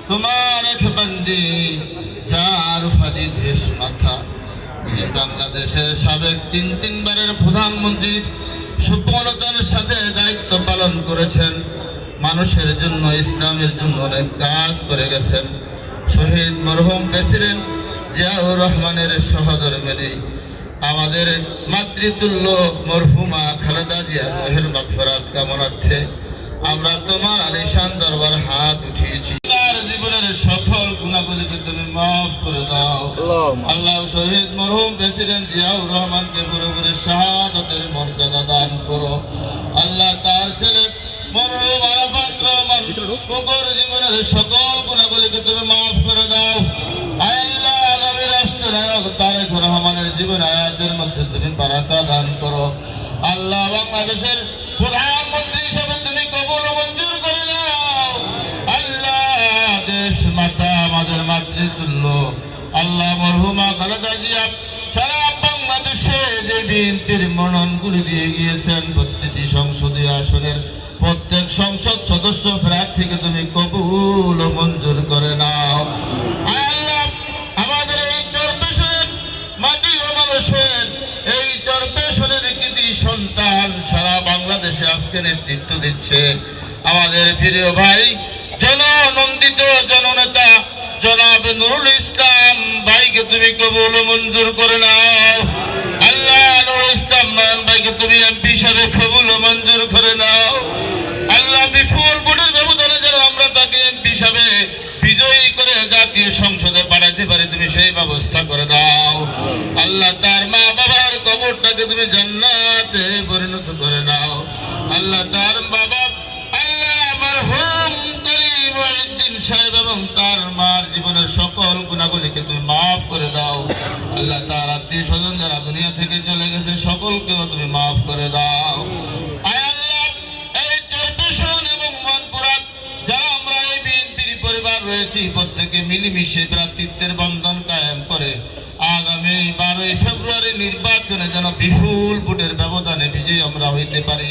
তোমার এক বন্দি যার ফাদি দেশ মাথা, যে বাংলাদেশের সাবেক তিনবারের প্রধানমন্ত্রীর সফলতার সাথে দায়িত্ব পালন করেছেন, মানুষের জন্য ইসলামের জন্য অনেক কাজ করে গেছেন। শহীদ মরহুম প্রেসিডেন্ট জিয়াউর রহমানের সহধর্মিণী আমাদের মাতৃতুল্য মরহুমা খালেদা জিয়ার রুহের মাগফিরাত কামনার্থে আমরা তোমার আলিশান দরবার হাত উঠিয়েছি। তার জীবনের সকল গুনাহগুলিকে তুমি মাফ করে দাও আল্লাহ। শহীদ মরহুম প্রেসিডেন্ট জিয়াউর রহমানকে পুরোপুরি শাহাদাতের মর্যাদা দান করো আল্লাহ। তার ছেলে মরহুম আরাফাত রহমান কোকর জীবনের সকল গুনাহগুলিকে তুমি মাফ করে দাও আল্লাহ। আগামী রাষ্ট্রনায়ক তারেক রহমানের জীবন আয়াতের মধ্যে তুমি বারাকা দান করো আল্লাহ। বাংলাদেশের প্রধানমন্ত্রী হিসেবে তুমি কবুল মঞ্জুর করে নাও আল্লাহ। দেশ মাতা আমাদের মাতৃতুল্য আল্লাহ মরহুমা খালেদা জিয়া সারা বাংলাদেশে যে বিএনপির মনোনয়নগুলি দিয়ে গিয়েছেন, প্রতিটি সংসদীয় আসনের প্রত্যেক সংসদ সদস্য প্রার্থীকে তুমি কবুল ও মঞ্জুর করে নাও আল্লাহ। আমাদের এই চরপেশনের মাটি ও মানুষের এই চরপেশনের কৃতি সন্তান সারা বাংলাদেশে আজকে নেতৃত্ব দিচ্ছে আমাদের প্রিয় ভাই জননন্দিত জননেতা জনাব নুরুল ইসলাম ভাইকে তুমি কবুল ও মঞ্জুর করে নাও আল্লাহ। নুরুল ইসলাম নয়ন ভাইকে তুমি এমপি হিসাবে কবুল ও মঞ্জুর করে নাও আল্লাহ। বিপুল ভোটের ব্যবধানে যেন আমরা তাকে এমপি হিসাবে বিজয়ী করে জাতীয় সংসদে পাঠাতে পারি তুমি সেই ব্যবস্থা করে দাও আল্লাহ। তার মা বাবার কবরটাকে তুমি জান্নাতে পরিণত করে নাও আল্লাহ। তার বাবা আল্লাহ মরহুম করিম ওয়াহিদ্দিন সাহেব এবং তার মার জীবনের সকল গুনাহগুলিকে তুমি মাফ করে দাও আল্লাহ। তার আত্মীয় স্বজন যারা দুনিয়া থেকে চলে গেছে সকলকেও তুমি মাফ করে দাও আল্লাহ। এই চরপেশন এবং মনপুরা যারা আমরা এই বিএনপির পরিবার রয়েছি প্রত্যেকে মিলেমিশে ভ্রাতৃত্বের বন্ধন কায়েম করে আগামী 12 ফেব্রুয়ারি নির্বাচনে যেন বিপুল ভোটের ব্যবধানে বিজয়ী আমরা হইতে পারি।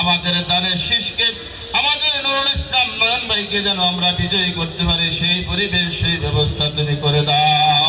আমাদের দানের শীষকে আমাদের নুরুল ইসলাম নয়ন ভাইকে যেন আমরা বিজয়ী করতে পারি সেই পরিবেশ সেই ব্যবস্থা তুমি করে দাও।